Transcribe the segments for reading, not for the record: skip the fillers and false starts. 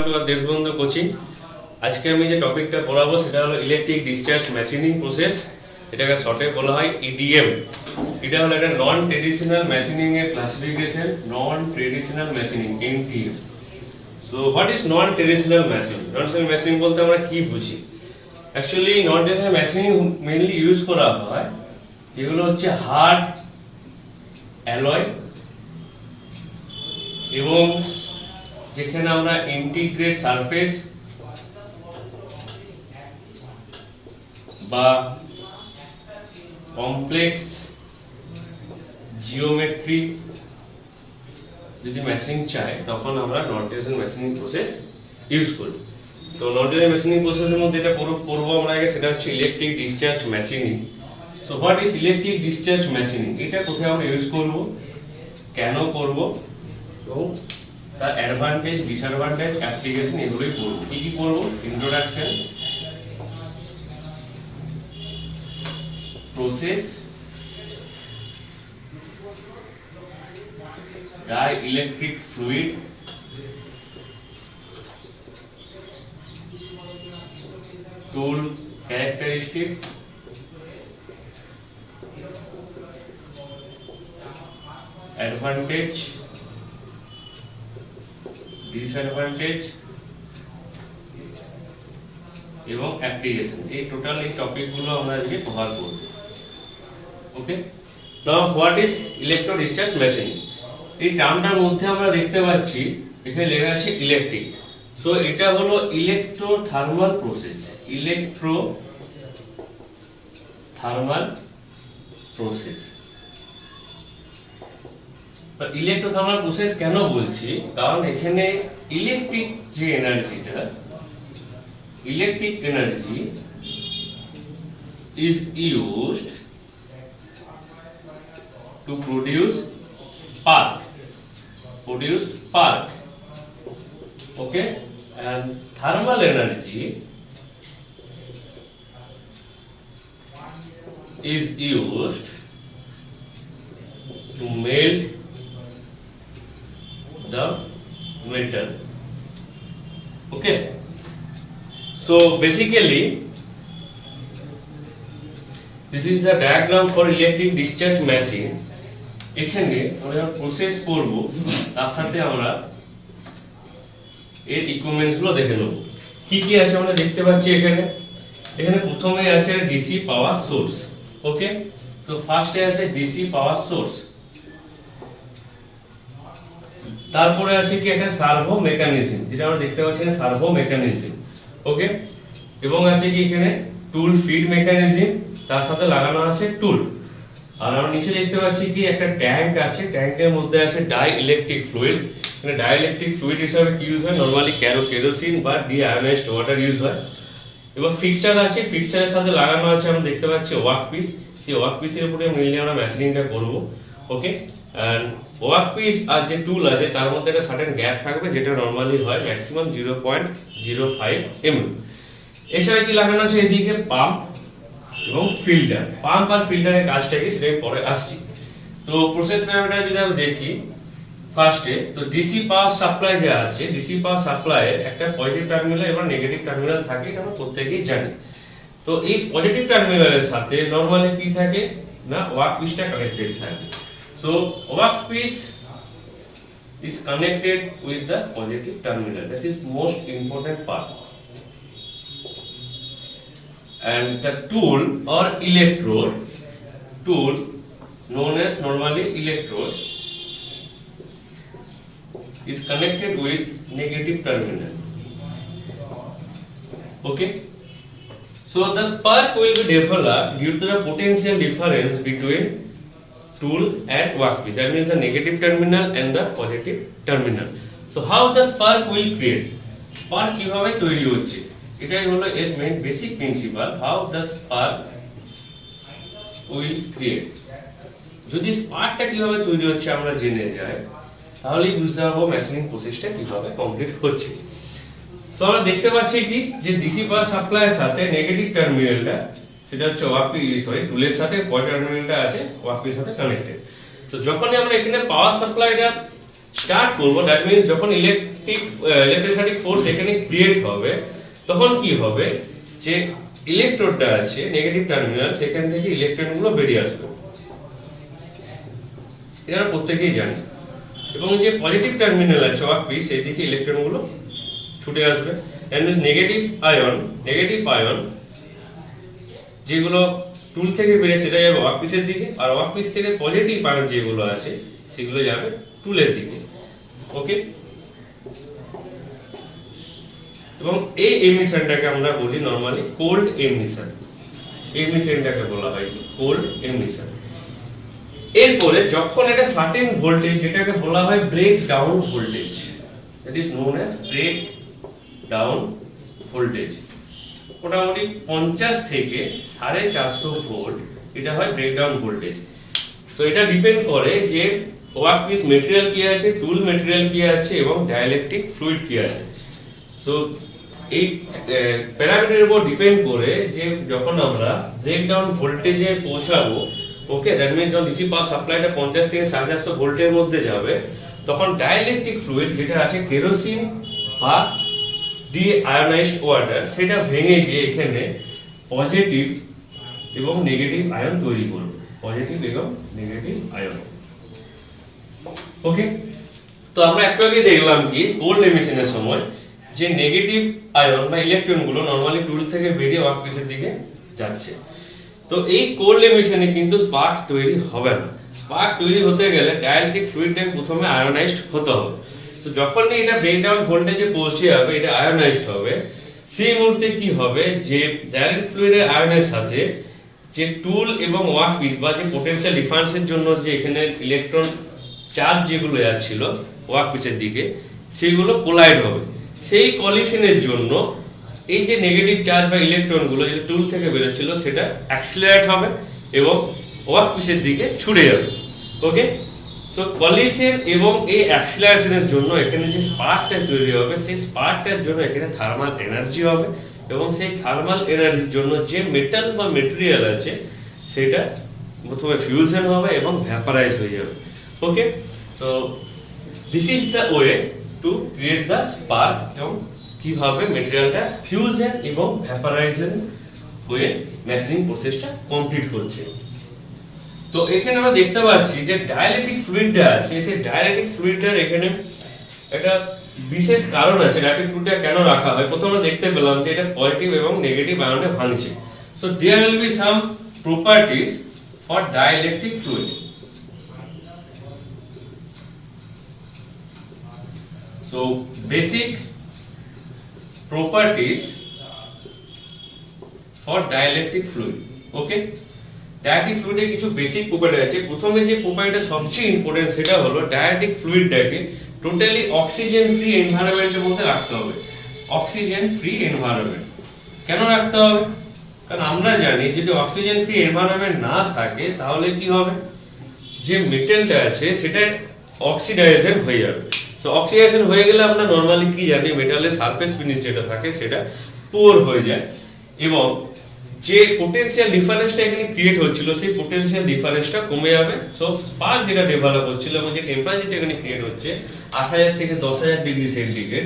Two আর Deshbandhu coaching. আজকে আমি যে টপিকটা পড়াবো সেটা হলো ইলেকট্রিক ডিসচার্জ মেশিনিং প্রসেস, এটাকে শর্টে বলা হয় ইডিএম। এটা হলো একটা নন ট্রেডিশনাল মেশিনিং এর classification, non traditional machining NTM. So what is non traditional machining? Non traditional machining বলতে আমরা কি বুঝি? অ্যাকচুয়ালি নন ট্রেডিশনাল মেশিনিং মেইনলি ইউজ করা হয় যেগুলো হচ্ছে হার্ড অ্যালয় এবং যেখানে আমরা ইন্টিগ্রেট সারফেস বা কমপ্লেক্স জিওমেট্রি যদি মেশিনিং চাই তখন আমরা নন ট্রেডিশনাল মেশিনিং প্রসেস ইউজ করি। তো নন ট্রেডিশনাল মেশিনিং প্রসেসের মধ্যে এটা পড়বো আমরা আগে, সেটা হচ্ছে electric discharge machining. So what is electric discharge machining? এটা কোথায় আমরা ইউজ করব, কেন করব এবং তার অ্যাডভান্টেজ, ডিসঅ্যাডভান্টেজ, অ্যাপ্লিকেশন এগুলোই পড়ব। কি কি পড়ব? Introduction, process, dielectric fluid, tool characteristic, advantage, disadvantage এবং অ্যাপ্লিকেশন। এই টোটাল এই টপিকগুলো আমরা আজকে কভার করব। Okay, now what is electro discharge machining? এই টার্মটার মধ্যে আমরা দেখতে পাচ্ছি এখানে লেখা আছে ইলেকট্রিক। সো এটা হলো electro thermal process. Electro thermal process. Electro thermal process কেন বলছি? কারণ এখানে ইলেকট্রিক যে এনার্জিটা, electric energy is used to produce spark. Okay, and thermal energy is used to melt the metal. Okay, so basically this is the diagram for electric discharge machine. এখানে আমরা process করব, তার সাথে আমরা এর ইকুইপমেন্টস গুলো দেখে নেব। কি কি আছে আমরা দেখতে পাচ্ছি এখানে প্রথমে আছে ডিসি পাওয়ার সোর্স। ওকে, তো ফার্স্টে আছে ডিসি পাওয়ার সোর্স, তারপরে আছে কি একটা সার্ভো মেকানিজম, যেটা আমরা দেখতে পাচ্ছি না, সার্ভো মেকানিজম। ওকে, এবং আছে কি এখানে টুল ফিড মেকানিজম, তার সাথে লাগানো আছে টুল। আর আমরা নিচে দেখতে পাচ্ছি কি একটা ট্যাঙ্ক আছে, ট্যাঙ্কের মধ্যে আছে ডাইইলেকট্রিক ফ্লুইড। এখানে ডাইইলেকট্রিক ফ্লুইড হিসেবে কি ইউজ হয়? নরমালি কেরোসিন বা ডিআয়োনাইজড ওয়াটার ইউজ হয়। এবার ফিক্সচার আছে, ফিক্সচারের সাথে লাগানো আছে আমরা দেখতে পাচ্ছি ওয়ার্ক পিস। সেই ওয়ার্ক পিসের উপরে মেইনলি আমরা মেশিনিংটা করব। ওকে, এন্ড ওয়ার্ক পিস আর যে টুল আছে তার মধ্যে একটা সার্টেন গ্যাপ থাকবে, যেটা নরমালি হয় ম্যাক্সিমাম 0.05 mm। এছাড়া কি লাগানো আছে এদিকে পাম্প এবং ফিল্টার। পাম্প আর ফিল্টারের কাজটা কি সেটা পরে আসছি। তো প্রসেস প্যারামিটার যদি আমরা দেখি ফার্স্টে, তো ডিসি পাওয়ার সাপ্লাই যে আছে, ডিসি পাওয়ার সাপ্লাইয়ের একটা পজিটিভ টার্মিনাল এবং নেগেটিভ টার্মিনাল থাকে, এটা আমরা প্রত্যেকেই জানি। তো এই পজিটিভ টার্মিনালের সাথে নরমালি কি থাকে না, ওয়ার্ক পিসটা কানেক্টেড থাকে। So work piece is connected with the positive terminal. That is most important part. And the tool or electrode, tool known as normally electrode, is connected with negative terminal. Okay, so the spark will be developed due to the potential difference between tool and workpiece. That means the negative terminal and the positive terminal. So how the spark will create? Spark কিভাবে তৈরি হচ্ছে, এটাই হলো এর main basic principal. How the spark will create. যদি স্পার্কটা কিভাবে তৈরি হচ্ছে আমরা জেনে যাই, তাহলেই বুঝতে পারবো মেশিনিং প্রসেসটা কিভাবে কমপ্লিট হচ্ছে। সো আমরা দেখতে পাচ্ছি কি যে ডিসি পাওয়ার সাপ্লাইয়ের সাথে নেগেটিভ টার্মিনালটা, সেটা হচ্ছে টুলের সাথে পয়েন্ট টার্মিনালটা আছে ওয়ার্কপিসের সাথে কানেক্টেড। তো যখনই আমরা এখানে পাওয়ার সাপ্লাইটা স্টার্ট করব, দ্যাট মিন্স যখন ইলেকট্রোস্ট্যাটিক ফোর্স এখানে ক্রিয়েট হবে, তখন কি হবে যে ইলেকট্রোডটা আছে নেগেটিভ টার্মিনাল, সেখান থেকে ইলেকট্রনগুলো বেরিয়ে আসবে, এটা আমরা প্রত্যেকেই জানি। এবং যে পজিটিভ টার্মিনাল আছে ওয়ার্কপিস, সেই দিকে ইলেকট্রনগুলো ছুটে আসবে। দ্যাট মিন্স নেগেটিভ আয়ন যেগুলো টুল থেকে বেরিয়ে সেটা যাবে ওয়ার্কপিসের দিকে, আর ওয়ার্কপিস থেকে পজিটিভ আয়ন যেগুলো আছে সেগুলো যাবে টুলের দিকে। ওকে, এবং এই এমিশনটাকে আমরা বলি নরমালি কোল্ড এমিশন। এমিশনটাকে বলা হয় কোল্ড এমিশন। এরপরে যখন এটা সার্টেন ভোল্টেজ, যেটাকে বলা হয় break down voltage, that is known as break down voltage, মোটামুটি 50 থেকে 450 ভোল্ট, এটা হয় ব্রেকডাউন ভোল্টেজ। সো এটা ডিপেন্ড করে যে ওয়ার্কপিস মেটেরিয়াল কি আছে, টুল মেটেরিয়াল কি আছে, এবং ডাইইলেকট্রিক ফ্লুইড কি আছে। সো এই প্যারামিটারের উপর ডিপেন্ড করে যে যখন আমরা ব্রেকডাউন ভোল্টেজে পৌঁছাবো, ওকে, দ্যাট মিন্স যখন ডিসি পাওয়ার সাপ্লাইটা 50 থেকে 450 ভোল্টের মধ্যে যাবে, তখন ডাইইলেকট্রিক ফ্লুইড যেটা আছে কেরোসিন বা ডিআয়োনাইজড ওয়াটার, সেটা ভেঙে গিয়ে এখানে পজিটিভ এবং নেগেটিভ আয়ন তৈরি করবে, পজিটিভ এবং নেগেটিভ আয়ন। ওকে, তো আমরা একটু আগে দেখলাম কি কোল্ড এমিশনের সময় যে নেগেটিভ আয়ন বা ইলেকট্রনগুলো নরমালি টুল থেকে বেরিয়ে ওয়ার্কপিসের দিকে যাচ্ছে। তো এই কোল্ড এমিশনে কিন্তু স্পার্ক তৈরি হবে না। স্পার্ক তৈরি হতে গেলে ডাইইলেকট্রিক ফ্লুইডটাকে প্রথমে আয়নাইজড হতে হবে। তো যখনই এটা ব্রেকডাউন ভোল্টেজে পৌঁছে যাবে, এটা আয়নাইজড হবে, সেই মুহূর্তে কি হবে যে ডাইইলেকট্রিক ফ্লুইডের আয়নের সাথে যে টুল এবং ওয়ার্কপিস বা যে পোটেনশিয়াল ডিফারেন্সের জন্য যে এখানে ইলেকট্রন চার্জ যেগুলো যাচ্ছিল ওয়ার্কপিসের দিকে, সেগুলো কোলাইড হবে। সেই কলিশনের জন্য এই যে নেগেটিভ চার্জ বা ইলেকট্রনগুলো যে টুল থেকে বেরোচ্ছিল, সেটা অ্যাক্সিলারেট হবে এবং ওয়ার্কপিসের দিকে ছুটে যাবে। ওকে, সো কলিশন এবং এই অ্যাক্সিলারেশনের জন্য এখানে যে স্পার্কটা তৈরি হবে, সেই স্পার্কটার জন্য এখানে থার্মাল এনার্জি হবে, এবং সেই থার্মাল এনার্জির জন্য যে মেটাল বা মেটেরিয়াল আছে সেটা প্রথমে ফিউশন হবে এবং ভ্যাপারাইজ হয়ে যাবে। Okay, so this is the way to create the spark, এবং কিভাবে মেটেরিয়ালটা ফিউশন এবং ভ্যাপারাইজেশন হয়ে মেশিনিং প্রসেসটা কমপ্লিট করছে। তো এখানে আমরা দেখতে পাচ্ছি যে ডাইইলেকট্রিক ফ্লুইডটা আছে, সেই ডাইইলেকট্রিক ফ্লুইডটার এখানে একটা বিশেষ কারণ আছে ডাইইলেকট্রিক ফ্লুইডটা কেন রাখা হয়। প্রথমে আমরা দেখতে পেলাম যে এটা পজিটিভ এবং নেগেটিভ আয়নে ভাঙছে। So there will be some properties for dielectric fluid. So basic properties for dielectric fluid. Okay, dielectric ফ্লুইডের কিছু বেসিক প্রপার্টি আছে। প্রথমে যে প্রপার্টিটা সবচেয়ে ইম্পর্টেন্ট সেটা হলো ডাইইলেকট্রিক ফ্লুইডটাকে টোটালি অক্সিজেন ফ্রি এনভায়রনমেন্টের মধ্যে রাখতে হবে। অক্সিজেন ফ্রি এনভায়রনমেন্ট কেন রাখতে হবে? কারণ আমরা জানি যদি অক্সিজেন ফ্রি এনভায়রনমেন্ট না থাকে তাহলে কি হবে, যে মেটেলটা আছে সেটা অক্সিডাইজেশন হয়ে যাবে। তো অক্সিডেশন হয়ে গেলে আমরা নরমালি কি জানি, মেটালের সারফেস ফিনিশ যেটা থাকে সেটা পুয়ার হয়ে যায়, এবং যে পোটেনশিয়াল ডিফারেন্সটা এখানে ক্রিয়েট হচ্ছিল সেই পোটেনশিয়াল ডিফারেন্সটা কমে যাবে। সো স্পার্ক যেটা ডেভেলপ হচ্ছিল এবং যে টেম্পারেচারটা এখানে ক্রিয়েট হচ্ছে 8000 থেকে 10000 ডিগ্রি সেন্টিগ্রেড,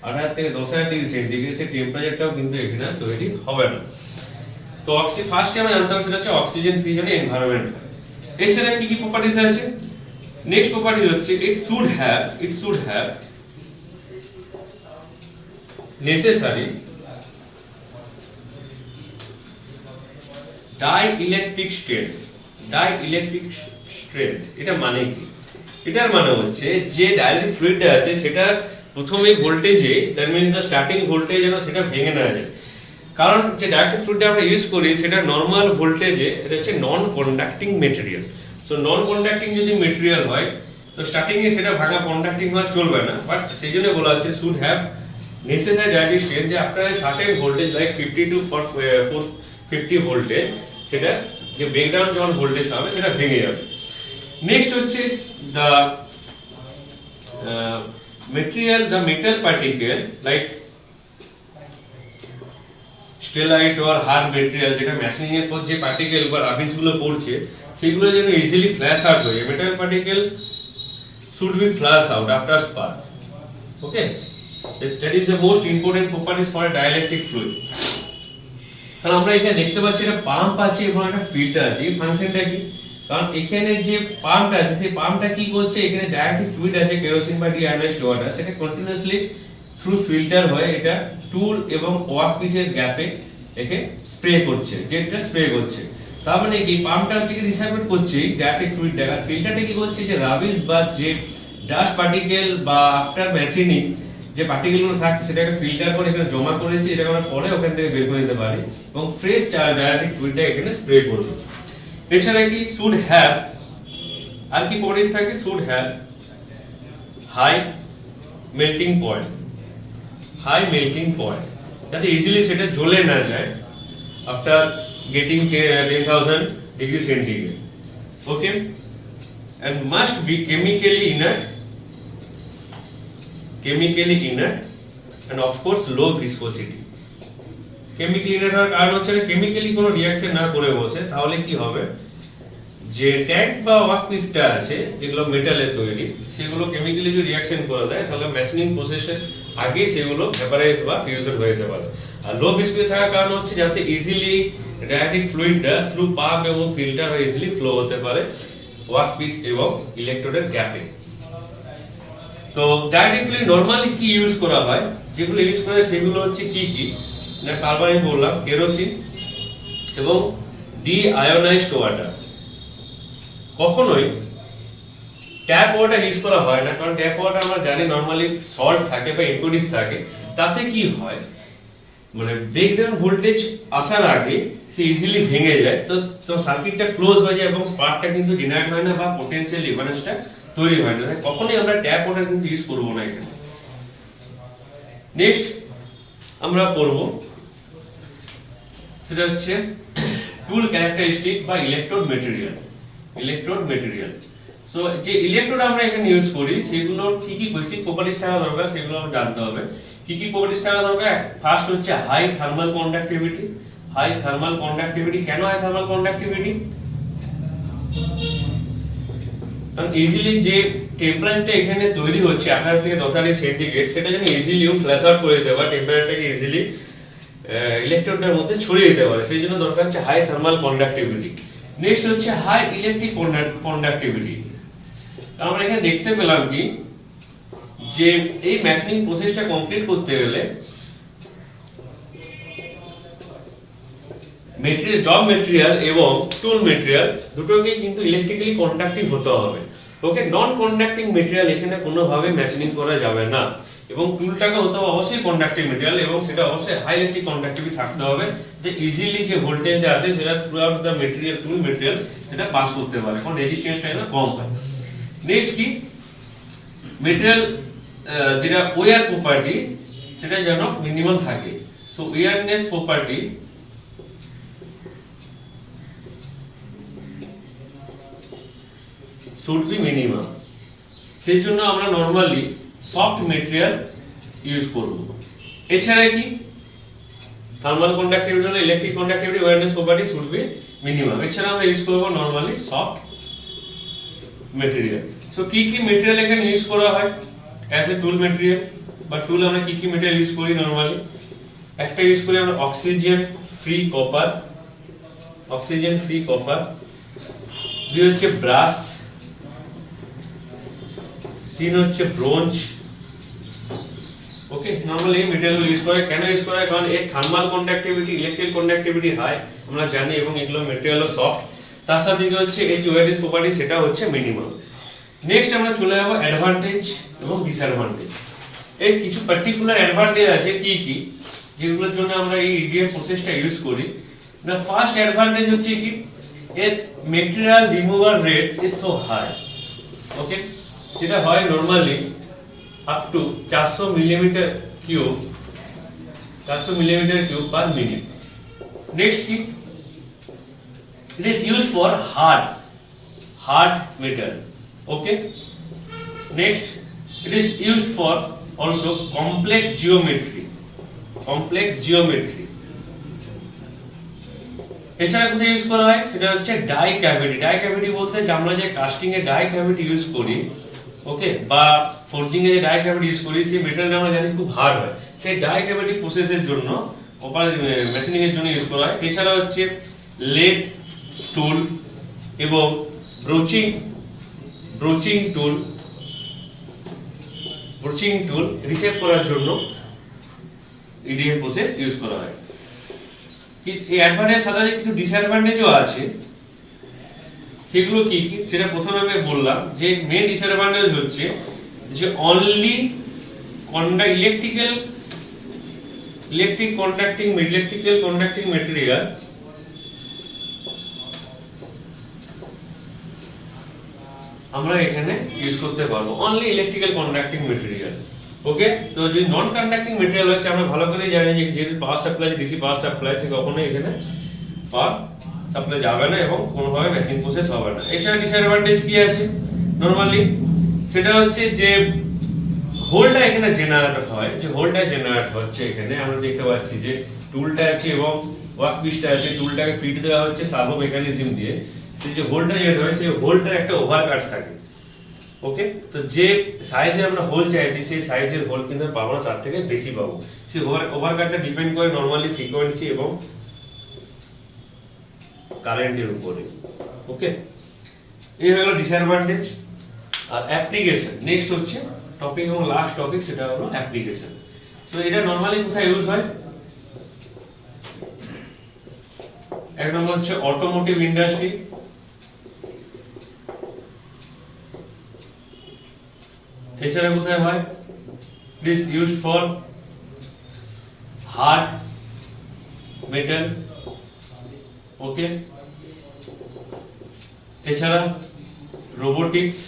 8000 থেকে 10000 ডিগ্রি সেন্টিগ্রেড, সেই টেম্পারেচারটাও কিন্তু এখানে তৈরি হবে না। তো ফার্স্টে আমরা জানতে হবে সেটা হচ্ছে অক্সিজেন ফ্রি যেন এনভায়রনমেন্ট। এছাড়া কি কি প্রপার্টিজ আছে? নেক্সট প্রপার্টি হচ্ছে it should have necessary dielectric strength. এটা মানে কি? এটার মানে হচ্ছে যে ডাইইলেকট্রিক ফ্লুইডটা আছে সেটা প্রথমে ভোল্টেজে, that means the starting voltage যেন সেটা ভেঙে না যায়। কারণ যে ডাইইলেকট্রিক ফ্লুইডটা আমরা ইউজ করি সেটা নরমাল ভোল্টেজে, এটা হচ্ছে non conducting material. So non conducting যদি মেটেরিয়াল হয় তো স্টার্টিং এ সেটা ভাঙা কন্ডাক্টিং হওয়া চলবে না, বাট সেই জন্য বলা হচ্ছে should have necessary dielectric strength, যে after a certain voltage like 50 to 450 voltage, সেটা যে ব্রেকডাউন যখন ভোল্টেজ হবে সেটা ভেঙে যাবে। নেক্সট হচ্ছে the metal particle like stellite or hard material, যেটা মেশিনিং এর পর যে পার্টিকেল বা রাবিশ গুলো পড়ছে সেগুলো যেন ইজিলি ফ্ল্যাশ আউট হয়ে যায়। Metal particle should be flush out after spark. Okay, that is the most important properties for a dielectric fluid. কারণ আমরা এখানে দেখতে পাচ্ছি একটা পাম্প আছে এবং একটা ফিল্টার আছে। এই ফাংশনটা কি? কারণ এখানে যে পাম্পটা আছে সেই পাম্পটা কি করছে, এখানে ডাইরেক্ট ফ্লুইড আছে কেরোসিন বা ডিআয়োনাইজড ওয়াটার, সেটা কন্টিনিউয়াসলি থ্রু ফিল্টার হয়ে এটা টুল এবং ওয়ার্ক পিসের গ্যাপে একে স্প্রে করছে, যেটা স্প্রে করছে। তার মানে কি পাম্পটা হচ্ছে কি রিসার্কুলেট করছে ডাইরেক্ট ফ্লুইডটা, আর ফিল্টারটা কি করছে যে রাবিশ বা যে ডাস্ট পার্টিকেল বা আফটার মেশিনিং যে পার্টিকেলগুলো থাকছে সেটাকে ফিল্টার করে এখানে জমা করেছে, এটা আমরা পরে ওখান থেকে বের করে দিতে পারি এবং ফ্রেশ ডাইরেক্ট ফ্লুইডটা এখানে স্প্রে করবে। এছাড়া কি শুড হ্যাভ, আর কি প্রপার্টিজ থাকে, should have high melting point, high melting point, যাতে ইজিলি সেটা জ্বলে না যায় after getting 10,000 degree centigrade. Okay, and must be chemically inert and of course low viscosity. Chemically inert হওয়ার কারণ হচ্ছে কেমিক্যালি কোনো রিঅ্যাকশন না করে বসে, তাহলে কি হবে যে ট্যাঙ্ক বা ওয়ার্কপিসটা আছে যেগুলো মেটালের তৈরি, সেগুলো কেমিক্যালি যদি রিঅ্যাকশন করে দেয় তাহলে মেশিনিং প্রসেসের আগে সেগুলো ভেপারাইজ বা ফিউশন হয়ে যেতে পারে। আর লো ভিসকোসিটি থাকার কারণ হচ্ছে যাতে ইজিলি ডাইরেক্ট ফ্লুইডটা থ্রু পাম্প এবং ফিল্টার হয়ে ইজিলি ফ্লো হতে পারে ওয়ার্কপিস এবং ইলেকট্রোডের গ্যাপে। তো ডাইরেক্ট ফ্লুইড নরমালি কি ইউজ করা হয়, যেগুলো ইউজ করা হয় সেগুলো হচ্ছে কি কি না, কার্বন বললাম, কেরোসিন এবং ডিআয়োনাইজড ওয়াটার। কখনোই ট্যাপ ওয়াটার ইউজ করা হয় না, কারণ ট্যাপ ওয়াটার আমরা জানি নরমালি সল্ট থাকে বা ইম্পিউরিটিস থাকে, তাতে কি হয় মানে ব্রেকডাউন ভোল্টেজ আসার আগে সে ইজিলি ভেঙে যায়, তো সার্কিটটা ক্লোজ হয়ে যায় এবং স্পার্কটা কিন্তু জেনারেট হয় না বা পটেনশিয়াল ডিফারেন্সটা তৈরি হয় না। কখনোই আমরা ট্যাপ ওয়াটার কিন্তু ইউজ করব না এখানে। নেক্সট আমরা পড়ব সেটা হচ্ছে টুল ক্যারেক্টারিস্টিক বা ইলেকট্রোড মেটেরিয়াল। সো যে ইলেকট্রোড আমরা এখানে ইউজ করি সেগুলোর কি কি বেসিক প্রপার্টিজ থাকা দরকার সেগুলো আমরা জানতে হবে। কি কি প্রপার্টিজ থাকা দরকার? ফার্স্ট হচ্ছে high thermal conductivity. High thermal conductivity, কেন হাই থার্মাল কন্ডাক্টিভিটি? কারণ ইজিলি যে টেম্পারেচারটা এখানে তৈরি হচ্ছে 18 থেকে 10 ডিগ্রি সেন্টিগ্রেড, সেটা যেন ইজিলি ফ্ল্যাশ আউট করে দিতে পারে, টেম্পারেচারটাকে ইজিলি ইলেকট্রোডের মধ্যে ছড়িয়ে দিতে পারে, সেই জন্য দরকার হচ্ছে হাই থার্মাল কন্ডাক্টিভিটি। নেক্সট হচ্ছে হাই ইলেকট্রিক কন্ডাক্টিভিটি। আমরা এখানে দেখতে পেলাম কি যে এই মেশিনিং প্রসেসটা কমপ্লিট করতে গেলে মেটেরিয়াল, জব মেটেরিয়াল এবং টুল মেটেরিয়াল দুটোকেই কিন্তু ইলেকট্রিক্যালি কন্ডাক্টিভ হতে হবে। ওকে, নন কন্ডাক্টিং মেটেরিয়াল এখানে কোনোভাবে মেশিনিং করা যাবে না, এবং টুলটাকে হতে হবে অবশ্যই কন্ডাক্টিভ মেটেরিয়াল এবং সেটা অবশ্যই হাই ইলেকট্রিক কন্ডাক্টিভিটি থাকতে হবে, যে ইজিলি যে ভোল্টেজটা আছে সেটা through out the material, tool material সেটা পাস করতে পারে, কারণ রেজিস্ট্যান্সটা যেন কম হয়। নেক্সট কি মেটেরিয়াল যেটা ওয়্যার প্রপার্টি সেটা যেন মিনিমাম থাকে। So ওয়্যারনেস property should be minimum, সেই জন্য আমরা নরমালি সফট মেটেরিয়াল ইউজ করব। এছাড়া কি থার্মাল কন্ডাক্টিভিটি হলো electric conductivity, ওয়্যারনেস property should be minimum. এছাড়া আমরা ইউজ করব নরমালি সফট মেটেরিয়াল। সো কি কি মেটেরিয়াল এখানে ইউজ করা হয় অ্যাজ এ টুল মেটেরিয়াল বা টুল? আমরা কি কি মেটেরিয়াল ইউজ করি নরমালি? একটা ইউজ করি আমরা oxygen free copper, oxygen free copper. দুই হচ্ছে ব্রাশ, তিন হচ্ছে ব্রোঞ্জ। ওকে, নরমালি এই মেটেরিয়াল ইউজ করে। কেন ইউজ করে? কারণ এর thermal conductivity, electric conductivity high আমরা জানি, এবং এগুলো মেটেরিয়ালও সফট। তার সাথে কি হচ্ছে এই যে ওয়্যারনেস প্রপার্টি সেটা হচ্ছে মিনিমাম। নেক্সট আমরা চলে যাব অ্যাডভান্টেজ এবং ডিসঅ্যাডভান্টেজ। এর কিছু পার্টিকুলার অ্যাডভান্টেজ আছে কি কি, যেগুলোর জন্য আমরা এই ইডিএম প্রসেসটা ইউজ করি। না, ফার্স্ট অ্যাডভান্টেজ হচ্ছে কি এর material removal rate is so high. Okay, যেটা হয় normally up to 400 millimeter cube, 400 millimeter cube per minute. Next কি it is used for hard metal. Okay, next it is used for also complex geometry. এছাড়া কোথায় use করা হয় সেটা হচ্ছে die cavity. Die cavity বলতে আমরা যে কাস্টিং এ ডাই ক্যাভিটি ইউজ করি ওকে, বা ফোর্জিং এ যে ডাই ক্যাভিটি ইউজ করি সেই মেটালটা আমরা জানি খুব হার্ড হয়, সেই ডাই ক্যাভিটি প্রসেসের জন্য মেশিনিং এর জন্য ইউজ করা হয়। এছাড়া হচ্ছে লেড টুল এবং ব্রোচিং টুল রিসেপ করার জন্য ইডিএম প্রসেস ইউজ করা হয়। এই অ্যাডভান্টেজ সাথে কিছু ডিসঅ্যাডভান্টেজও আছে, সেগুলো কি কি সেটা প্রথমে আমি বললাম যে মেন ডিসঅ্যাডভান্টেজ হচ্ছে যে অনলি ইলেকট্রিক কন্ডাক্টিং মেটেরিয়াল আমরা এখানে ইউজ করতে পারবো, অনলি ইলেকট্রিক্যাল কন্ডাক্টিং মেটেরিয়াল। ওকে, তো যদি নন কন্ডাক্টিং মেটেরিয়াল আছে আমরা ভালো করে জানি যে যেহেতু power supply DC power supply সে কখনোই এখানে পাওয়ার সাপ্লাই যাবে না এবং কোনোভাবে মেশিন প্রসেস হবে না। এছাড়া ডিসঅ্যাডভান্টেজ কি আছে নরমালি, সেটা হচ্ছে যে হোলটা এখানে জেনারেট হয়, যে হোলটা জেনারেট হচ্ছে এখানে আমরা দেখতে পাচ্ছি যে টুলটা আছে এবং ওয়ার্ক পিসটা আছে, টুলটাকে ফিট দেওয়া হচ্ছে সার্ভো মেকানিজম দিয়ে, সেই যে হোলটা জেনারেট হয় সেই হোলটার একটা ওভারকাট থাকে। ওকে, তো যে সাইজে আমরা হোল চাইছি সেই সাইজের হোল কিন্তু পাবো না, তার থেকে বেশি পাবো। সেই ওভারকাটটা ডিপেন্ড করে নরমালি ফ্রিকোয়েন্সি এবং কারেন্টের উপরে। ওকে, এই হলো ডিসঅ্যাডভান্টেজ। আর অ্যাপ্লিকেশন নেক্সট হচ্ছে টপিক এবং লাস্ট টপিক, সেটা হলো অ্যাপ্লিকেশন। সো এটা নরমালি কোথায় ইউজ হয়, এক নম্বর হচ্ছে অটোমোটিভ ইন্ডাস্ট্রি, এছাড়া কোথায় হয়, it is used for hard metal. Okay, এছাড়া রোবোটিক্স,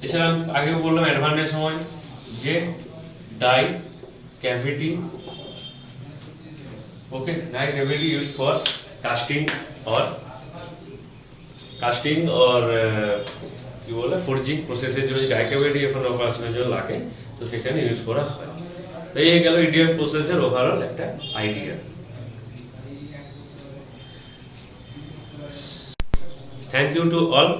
এছাড়া আগেও বললাম অ্যাডভান্টেজ সময় যে die cavity. Okay, die cavity used for casting और কি বলে ফোর্জিং প্রসেসের জন্য ডাই ক্যাভিটি এখন অপারেশনের জন্য লাগে, তো সেখানে ইউজ করা হয়। তো এই গেল ইডিএম প্রসেসের ওভারঅল একটা idea. Thank you to all.